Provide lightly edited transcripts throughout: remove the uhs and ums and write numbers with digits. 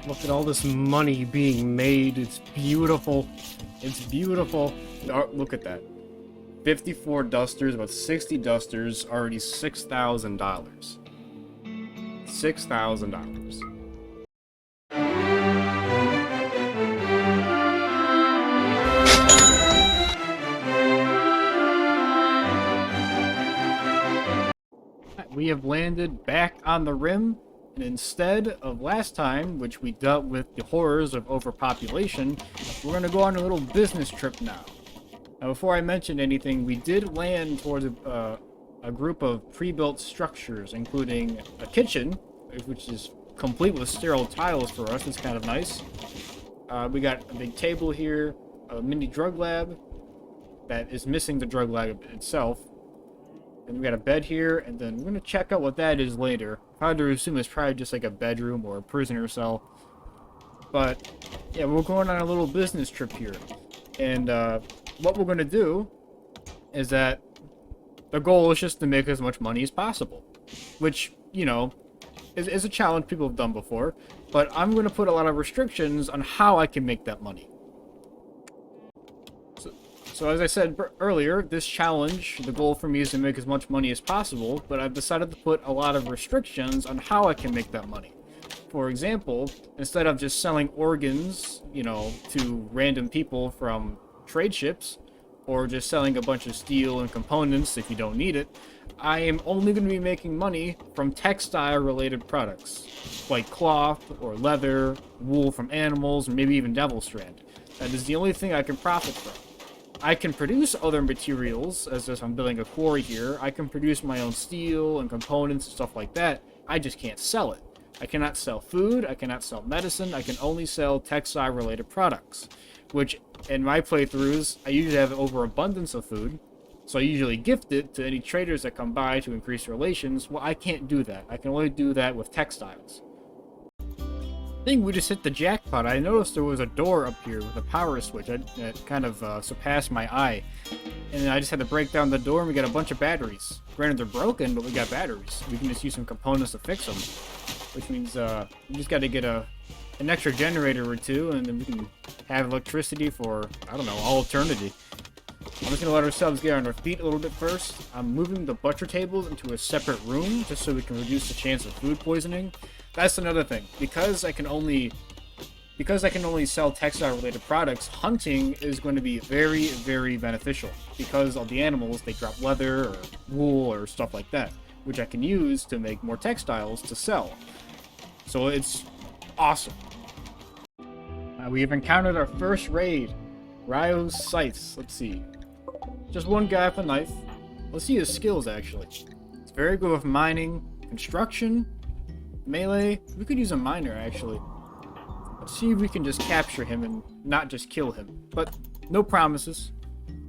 Look at all this money being made. It's beautiful. It's beautiful. Oh, look at that. 54 dusters, about 60 dusters, already $6,000. $6,000. We have landed back on the rim, and instead of last time, which we dealt with the horrors of overpopulation, we're going to go on a little business trip now. Now, before I mention anything, we did land towards a group of pre-built structures, including a kitchen, which is complete with sterile tiles for us. It's kind of nice. We got a big table here, a mini drug lab that is missing the drug lab itself. And we got a bed here, and then we're going to check out what that is later. I would assume it's probably just like a bedroom or a prisoner cell. But, yeah, we're going on a little business trip here. And what we're going to do is that the goal is just to make as much money as possible. Which, you know, is a challenge people have done before. But I'm going to put a lot of restrictions on how I can make that money. So as I said earlier, this challenge, the goal for me is to make as much money as possible, but I've decided to put a lot of restrictions on how I can make that money. For example, instead of just selling organs, you know, to random people from trade ships, or just selling a bunch of steel and components if you don't need it, I am only going to be making money from textile-related products, like cloth or leather, wool from animals, and maybe even devil strand. That is the only thing I can profit from. I can produce other materials, as if I'm building a quarry here. I can produce my own steel and components and stuff like that. I just can't sell it. I cannot sell food, I cannot sell medicine, I can only sell textile-related products. Which, in my playthroughs, I usually have an overabundance of food, so I usually gift it to any traders that come by to increase relations. Well, I can't do that. I can only do that with textiles. I think we just hit the jackpot. I noticed there was a door up here with a power switch that kind of surpassed my eye. And then I just had to break down the door and we got a bunch of batteries. Granted, they're broken, but we got batteries. We can just use some components to fix them. Which means we just got to get an extra generator or two, and then we can have electricity for, I don't know, all eternity. I'm just going to let ourselves get on our feet a little bit first. I'm moving the butcher tables into a separate room just so we can reduce the chance of food poisoning. That's another thing. Because I can only sell textile-related products, hunting is going to be very, very beneficial. Because of the animals, they drop leather or wool or stuff like that, which I can use to make more textiles to sell. So it's awesome. We've encountered our first raid. Ryo's Scythes. Let's see. Just one guy with a knife. Let's see his skills, actually. It's very good with mining, construction, melee. We could use a miner, actually. Let's see if we can just capture him and not just kill him. But no promises.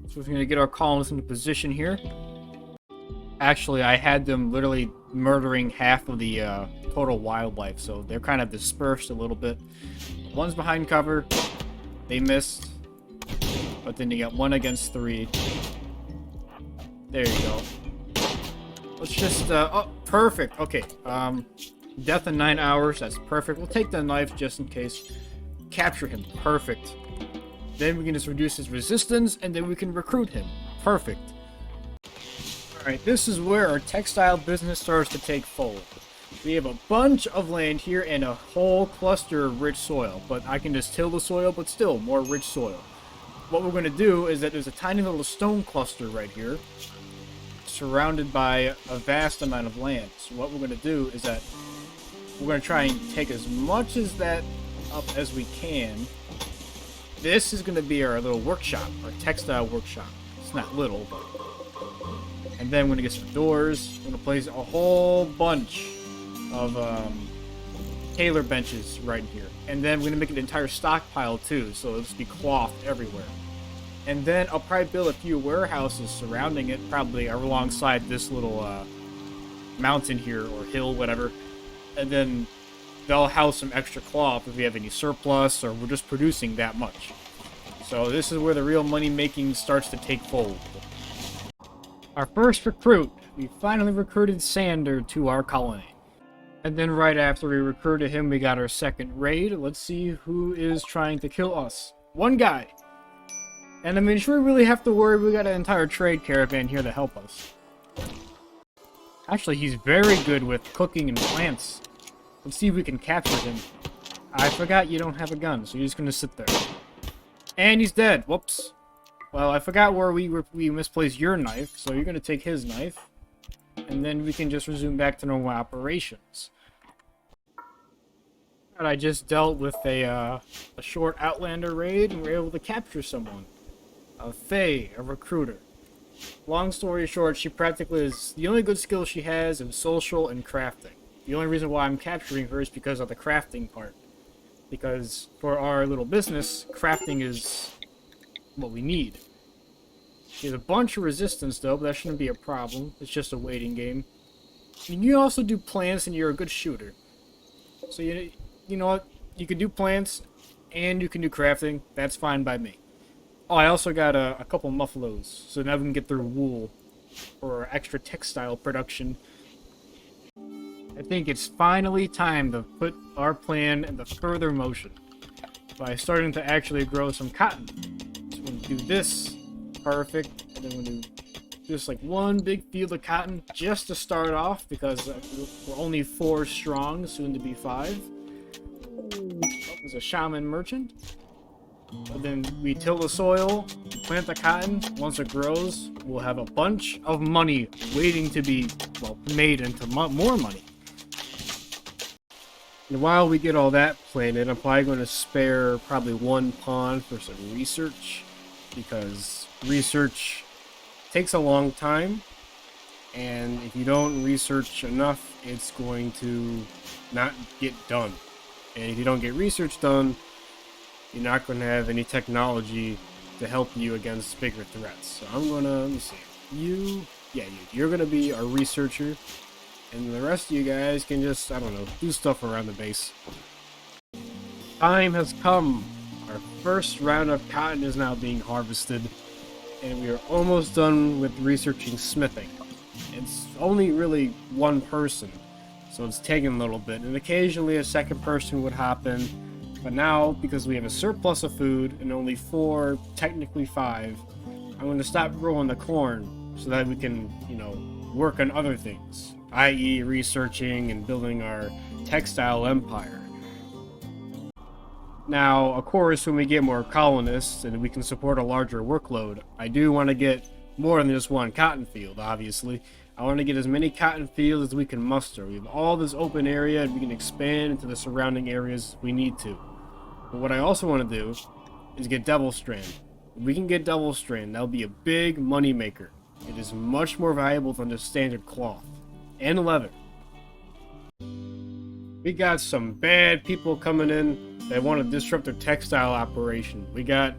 So we're going to get our columns into position here. Actually, I had them literally murdering half of the total wildlife, so they're kind of dispersed a little bit. One's behind cover. They missed. But then you got 1 against 3. There you go. Let's just, oh, perfect. Okay, death in 9 hours. That's perfect. We'll take the knife just in case. Capture him. Perfect. Then we can just reduce his resistance, and then we can recruit him. Perfect. Alright, this is where our textile business starts to take fold. We have a bunch of land here and a whole cluster of rich soil. But I can just till the soil, but still, more rich soil. What we're going to do is that there's a tiny little stone cluster right here, surrounded by a vast amount of land. So what we're going to do is that we're going to try and take as much as that up as we can. This is going to be our little workshop, our textile workshop. It's not little, but... And then we're going to get some doors. We're going to place a whole bunch of Tailor benches right here. And then we're going to make an entire stockpile too, so it'll just be cloth everywhere. And then I'll probably build a few warehouses surrounding it, probably alongside this little mountain here, or hill, whatever. And then they'll house some extra cloth if we have any surplus, or we're just producing that much. So this is where the real money making starts to take fold. Our first recruit. We finally recruited Sander to our colony. And then right after we recruited him, we got our second raid. Let's see who is trying to kill us. One guy. And I mean, should we really have to worry? We got an entire trade caravan here to help us. Actually, he's very good with cooking and plants. Let's see if we can capture him. I forgot you don't have a gun, so you're just gonna sit there. And he's dead. Whoops. Well, I forgot where we misplaced your knife, so you're gonna take his knife. And then we can just resume back to normal operations. And I just dealt with a short Outlander raid, and we were able to capture someone. A Faye, a recruiter. Long story short, she practically is... The only good skill she has is social and crafting. The only reason why I'm capturing her is because of the crafting part. Because for our little business, crafting is what we need. She has a bunch of resistance though, but that shouldn't be a problem. It's just a waiting game. And you also do plants and you're a good shooter. So you know what? You can do plants and you can do crafting. That's fine by me. Oh, I also got a couple muffalos, so now we can get through wool for extra textile production. I think it's finally time to put our plan into further motion by starting to actually grow some cotton. So we'll do this, perfect, and then we'll do just like one big field of cotton just to start off because we're only 4 strong, soon to be 5. Oh, there's a shaman merchant. And then we till the soil, plant the cotton. Once it grows, we'll have a bunch of money waiting to be, well, made into more money. And while we get all that planted, I'm probably going to spare probably 1 pawn for some research, because research takes a long time, and if you don't research enough, it's going to not get done. And if you don't get research done, you're not going to have any technology to help you against bigger threats. So I'm going to, let me see, you're going to be our researcher, and the rest of you guys can just, I don't know, do stuff around the base. Time has come. Our first round of cotton is now being harvested, and we are almost done with researching smithing. It's only really 1 person, so it's taking a little bit, and occasionally a second person would hop in. But now, because we have a surplus of food and only 4, technically 5, I'm going to stop growing the corn so that we can, work on other things, i.e. researching and building our textile empire. Now, of course, when we get more colonists and we can support a larger workload, I do want to get more than just 1 cotton field, obviously. I want to get as many cotton fields as we can muster. We have all this open area and we can expand into the surrounding areas we need to. But what I also want to do is get Devil Strand. If we can get Devil Strand, that'll be a big money maker. It is much more valuable than just standard cloth and leather. We got some bad people coming in that want to disrupt our textile operation. We got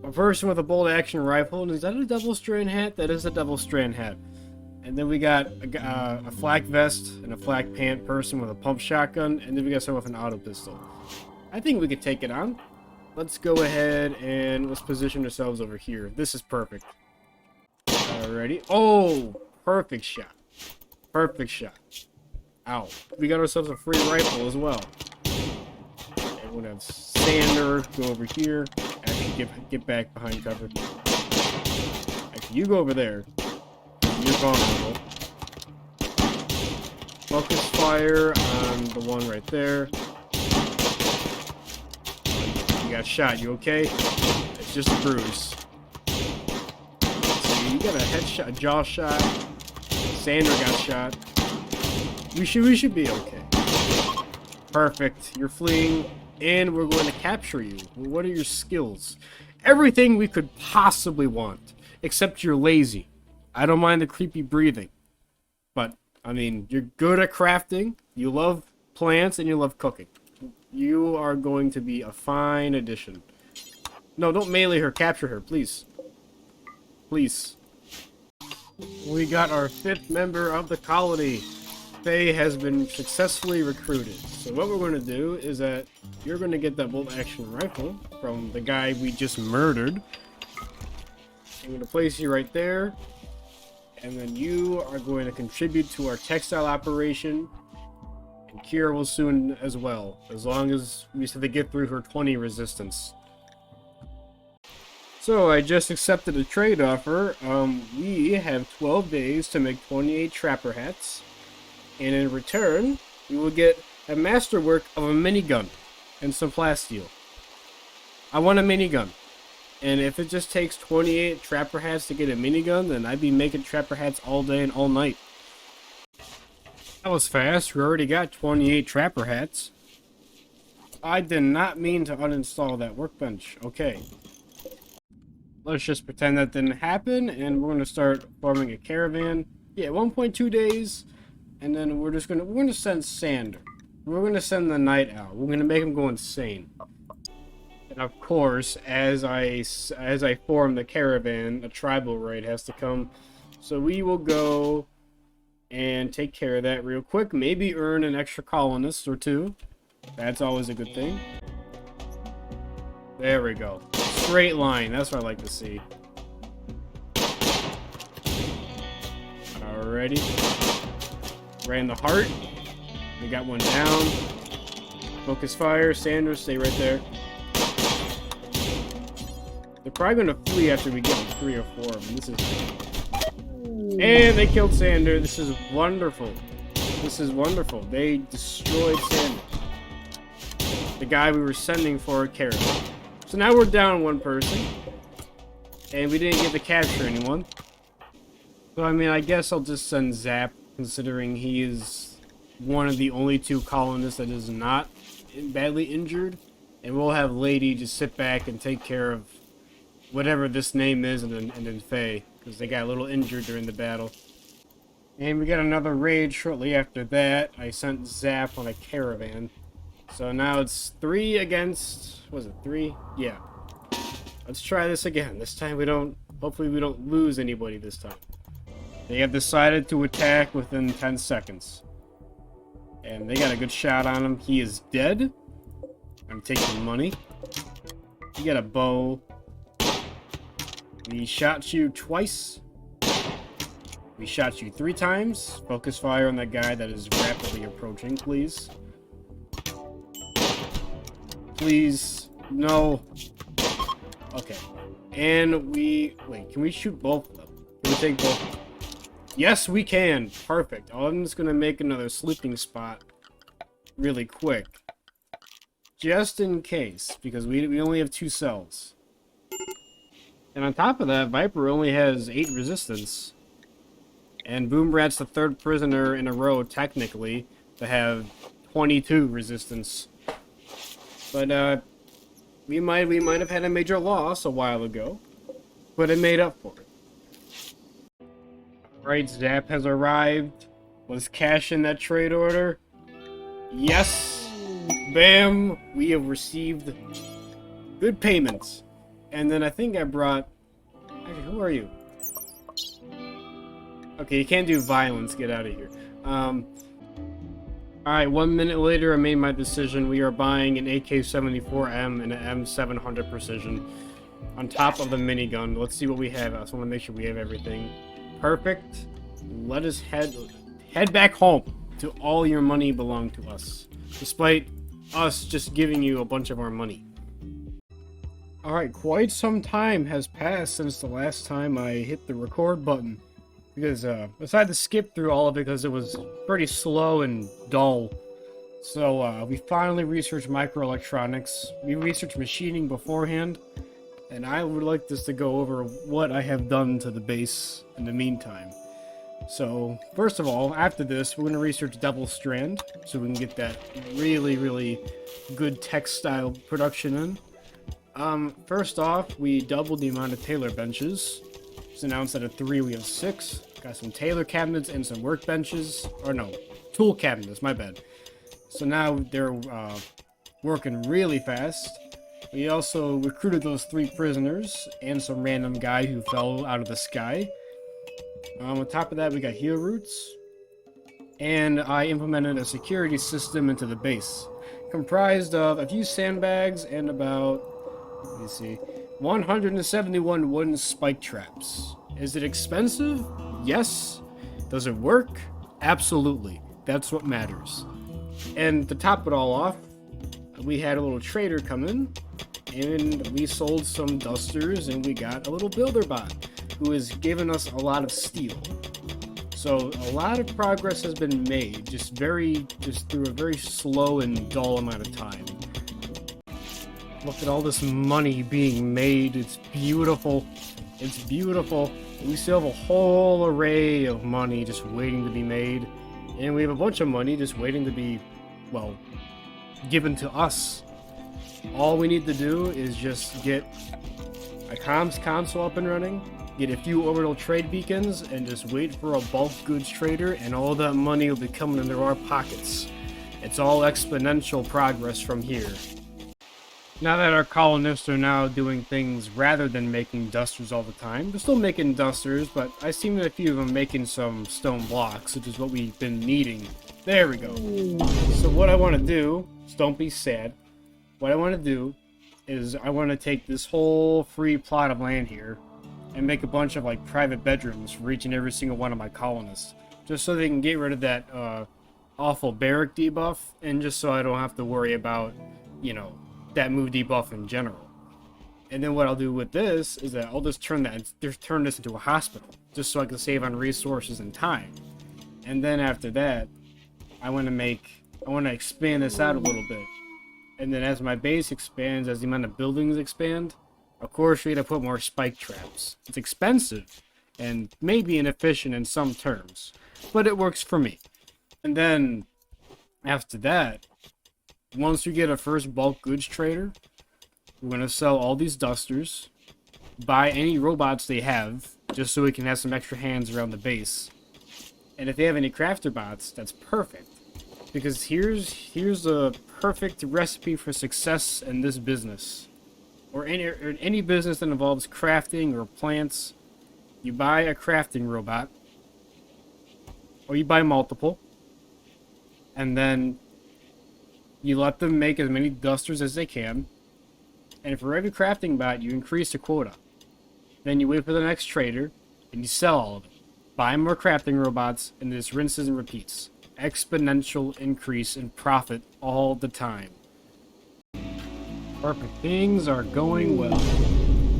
a person with a bolt action rifle, and is that a Devil Strand hat? That is a Devil Strand hat. And then we got a flak vest and a flak pant person with a pump shotgun, and then we got someone with an auto pistol. I think we could take it on. Let's go ahead and let's position ourselves over here. This is perfect. Alrighty. Oh, perfect shot. Perfect shot. Ow. We got ourselves a free rifle as well. And we'll have Sander go over here. Actually, get back behind cover. Actually, you go over there. You're vulnerable. Focus fire on the one right there. You got shot. You okay? It's just a bruise. So you got a headshot, a jaw shot. Sander got shot. We should be okay. Perfect. You're fleeing, and we're going to capture you. What are your skills? Everything we could possibly want, except you're lazy. I don't mind the creepy breathing, but I mean, you're good at crafting. You love plants and you love cooking. You are going to be a fine addition. No, don't melee her. Capture her, please. Please. We got our 5th member of the colony. Faye has been successfully recruited. So what we're going to do is that you're going to get that bolt action rifle from the guy we just murdered. I'm going to place you right there. And then you are going to contribute to our textile operation. And Kira will soon as well, as long as we have to get through her 20 resistance. So I just accepted a trade offer. We have 12 days to make 28 trapper hats, and in return, we will get a masterwork of a minigun and some plasteel. I want a minigun, and if it just takes 28 trapper hats to get a minigun, then I'd be making trapper hats all day and all night. That was fast. We already got 28 trapper hats. I did not mean to uninstall that workbench. Okay. Let's just pretend that didn't happen, and we're gonna start forming a caravan. Yeah, 1.2 days, and then we're gonna send Sander. We're gonna send the Night Owl. We're gonna make him go insane. And of course, as I form the caravan, a tribal raid has to come. So we will go and take care of that real quick. Maybe earn an extra colonist or two. That's always a good thing. There we go. Straight line. That's what I like to see. Alrighty. Right in the heart. We got one down. Focus fire. Sanders, stay right there. They're probably going to flee after we get like 3 or 4 of them. This is... And they killed Sander. This is wonderful. This is wonderful. They destroyed Sander. The guy we were sending for a caravan. So now we're down one person. And we didn't get to capture anyone. So I mean, I guess I'll just send Zap, considering he is one of the only 2 colonists that is not badly injured. And we'll have Lady just sit back and take care of whatever this name is, and then Faye, because they got a little injured during the battle. And we got another raid shortly after that. I sent Zap on a caravan. So now it's 3 against... Was it 3? Yeah. Let's try this again. This time we don't... Hopefully we don't lose anybody this time. They have decided to attack within 10 seconds. And they got a good shot on him. He is dead. I'm taking money. You got a bow. We shot you twice. We shot you 3 times. Focus fire on that guy that is rapidly approaching, please. Please. No. Okay. And we... Wait, can we shoot both of them? Can we take both of them? Yes, we can. Perfect. I'm just going to make another sleeping spot really quick. Just in case. Because we only have 2 cells. And on top of that, Viper only has 8 resistance. And Boomrat's the 3rd prisoner in a row, technically, to have 22 resistance. But, we might have had a major loss a while ago. But it made up for it. Right, Zap has arrived. Let's cash in that trade order. Yes! Bam! We have received good payments. And then I think I brought... Actually, who are you? Okay, you can't do violence. Get out of here. Alright, 1 minute later, I made my decision. We are buying an AK-74M and an M700 Precision on top of the minigun. Let's see what we have. I just want to make sure we have everything. Perfect. Let us head back home. To all your money belong to us. Despite us just giving you a bunch of our money. Alright, quite some time has passed since the last time I hit the record button. Because, I decided to skip through all of it because it was pretty slow and dull. So, we finally researched microelectronics. We researched machining beforehand. And I would like this to go over what I have done to the base in the meantime. So, first of all, after this, we're going to research Double Strand. So we can get that really, really good textile production in. First off, we doubled the amount of Tailor benches. It's announced that at 3 we have 6. Got some Tailor cabinets and some workbenches. Or no, tool cabinets, my bad. So now they're working really fast. We also recruited those 3 prisoners and some random guy who fell out of the sky. On top of that, we got heal roots. And I implemented a security system into the base. Comprised of a few sandbags and about... Let me see. 171 wooden spike traps. Is it expensive? Yes. Does it work? Absolutely. That's what matters. And to top it all off, we had a little trader come in, and we sold some dusters, and we got a little builder bot who has given us a lot of steel. So a lot of progress has been made, just through a very slow and dull amount of time. Look at all this money being made. It's beautiful. It's beautiful. We still have a whole array of money just waiting to be made. And we have a bunch of money just waiting to be, well, given to us. All we need to do is just get a comms console up and running, get a few orbital trade beacons, and just wait for a bulk goods trader, and all that money will be coming into our pockets. It's all exponential progress from here. Now that our colonists are now doing things rather than making dusters all the time, they're still making dusters, but I've seen a few of them making some stone blocks, which is what we've been needing. There we go. So what I want to do, just don't be sad, what I want to do is I want to take this whole free plot of land here and make a bunch of like private bedrooms for each and every single one of my colonists, just so they can get rid of that awful barrack debuff, and just so I don't have to worry about, you know, that move debuff in general. And then what I'll do with this is that I'll just turn this into a hospital, just so I can save on resources and time. And then after that, I want to expand this out a little bit. And then as my base expands, as the amount of buildings expand, of course we gotta put more spike traps. It's expensive and maybe inefficient in some terms, but it works for me. And then after that, once we get a first bulk goods trader, we're going to sell all these dusters, buy any robots they have, just so we can have some extra hands around the base. And if they have any crafter bots, that's perfect. Because here's a perfect recipe for success in this business. Or any business that involves crafting or plants. You buy a crafting robot, or you buy multiple, and then you let them make as many dusters as they can, and for every crafting bot, you increase the quota. Then you wait for the next trader, and you sell all of it. Buy more crafting robots, and this rinses and repeats. Exponential increase in profit all the time. Perfect. Things are going well.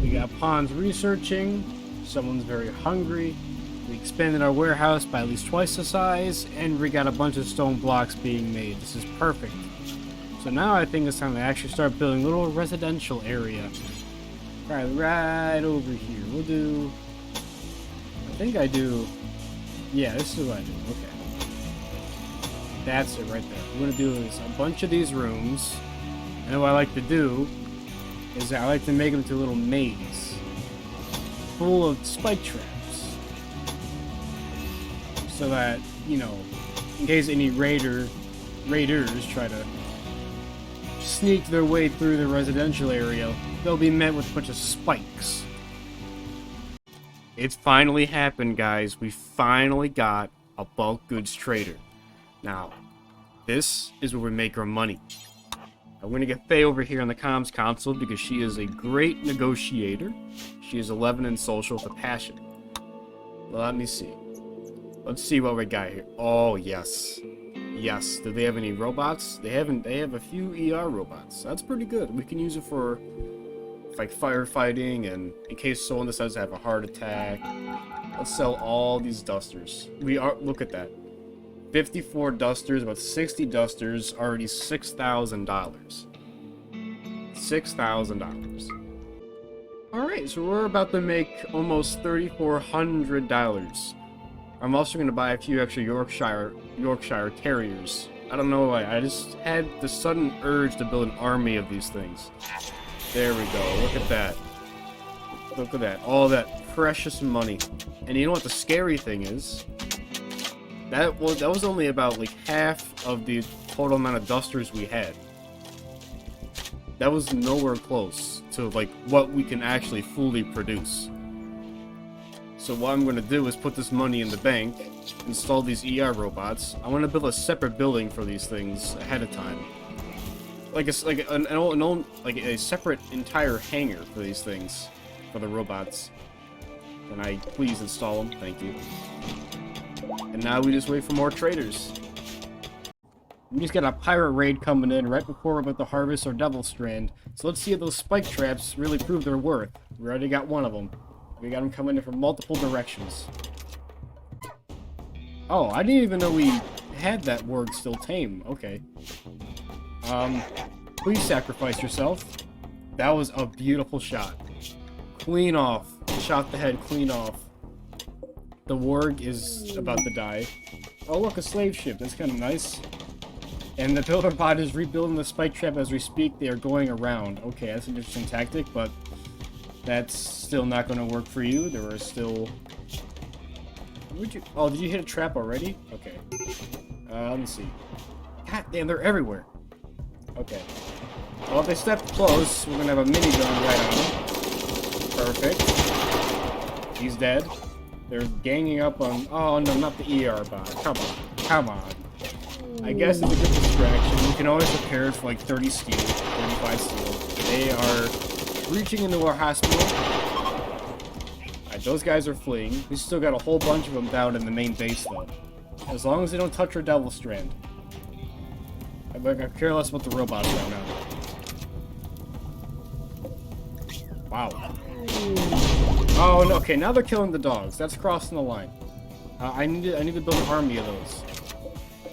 We got pawns researching, someone's very hungry, we expanded our warehouse by at least twice the size, and we got a bunch of stone blocks being made. This is perfect. So now I think it's time to actually start building a little residential area. Right over here. We'll do... Yeah, this is what I do. Okay. That's it right there. What we're going to do is a bunch of these rooms. And what I like to do is I like to make them to a little maze full of spike traps. So that, you know, in case any raiders try to sneak their way through the residential area, they'll be met with a bunch of spikes. It's finally happened, guys. We finally got a bulk goods trader. Now, this is where we make our money. I'm going to get Faye over here on the comms console because she is a great negotiator. She is 11 in social with a passion. Let me see. Let's see what we got here. Oh, yes. Yes. Do they have any robots? They have a few ER robots. That's pretty good. We can use it for like firefighting and in case someone decides to have a heart attack. Let's sell all these dusters. Look at that. 54 dusters, about 60 dusters, already $6,000. $6,000. Alright, so we're about to make almost $3,400. I'm also going to buy a few extra Yorkshire Terriers. I don't know why, I just had the sudden urge to build an army of these things. There we go, look at that. Look at that, all that precious money. And you know what the scary thing is? That was only about like half of the total amount of dusters we had. That was nowhere close to like what we can actually fully produce. So what I'm going to do is put this money in the bank, install these ER robots. I want to build a separate building for these things ahead of time. Like a separate entire hangar for these things, for the robots. Can I please install them? Thank you. And now we just wait for more traders. We just got a pirate raid coming in right before we're about to harvest our devil strand. So let's see if those spike traps really prove their worth. We already got one of them. We got them coming in from multiple directions. Oh, I didn't even know we had that word still tame. Okay. Please sacrifice yourself. That was a beautiful shot. Clean off. Shot the head clean off. The warg is about to die. Oh look, a slave ship. That's kind of nice. And the builder bot is rebuilding the spike trap as we speak. They are going around. Okay, that's an interesting tactic, but that's still not going to work for you. There are still... Oh, did you hit a trap already? Okay. Let me see. God damn, they're everywhere. Okay. Well, if they step close, we're going to have a minigun right on them. Perfect. He's dead. They're ganging up on... Oh, no, not the ER bot. Come on. Come on. I guess it's a good distraction. You can always repair it for like 30 steel, 35 steel. They are reaching into our hospital. Alright, those guys are fleeing. We still got a whole bunch of them down in the main base though. As long as they don't touch our devil strand. I care less about the robots right now. Wow. Oh, no, okay, now they're killing the dogs. That's crossing the line. I need to build an army of those.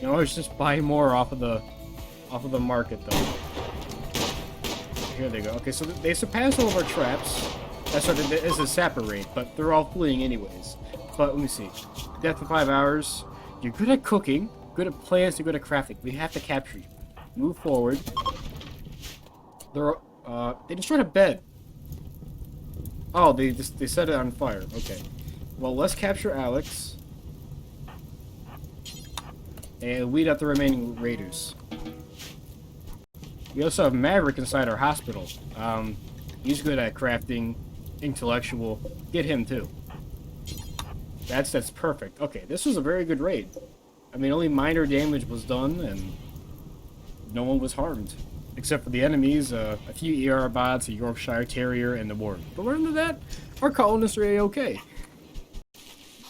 You know, let's just buy more off of the market though. Here they go. Okay, so they surpassed all of our traps. That's what it is, a separate, but they're all fleeing anyways. But let me see. Death for 5 hours. You're good at cooking, good at plans, you're good at crafting. We have to capture you. Move forward. They destroyed a bed. Oh, they set it on fire. Okay. Well, let's capture Alex. And weed out the remaining raiders. We also have Maverick inside our hospital. He's good at crafting, intellectual. Get him too. That's perfect. Okay, this was a very good raid. I mean, only minor damage was done, and no one was harmed. Except for the enemies, a few ER bots, a Yorkshire Terrier, and the Warg. But other than that, our colonists are A-okay.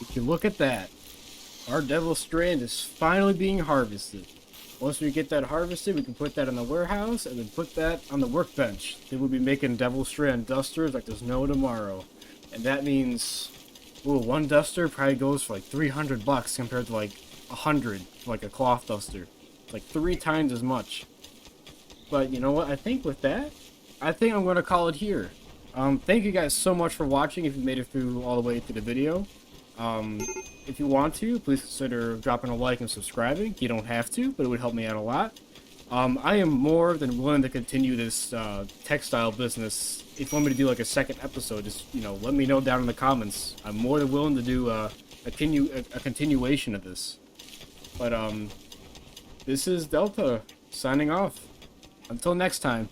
If you look at that, our Devil Strand is finally being harvested. Once we get that harvested, we can put that in the warehouse, and then put that on the workbench. Then we'll be making Devil Strand dusters like there's no tomorrow. And that means, ooh, one duster probably goes for like 300 bucks compared to like 100 for like a cloth duster. It's like 3 times as much. But you know what? I think with that, I think I'm going to call it here. Thank you guys so much for watching if you made it through all the way to the video. If you want to, please consider dropping a like and subscribing. You don't have to, but it would help me out a lot. I am more than willing to continue this textile business. If you want me to do like a second episode, just let me know down in the comments. I'm more than willing to do a continuation of this. But this is Delta signing off. Until next time.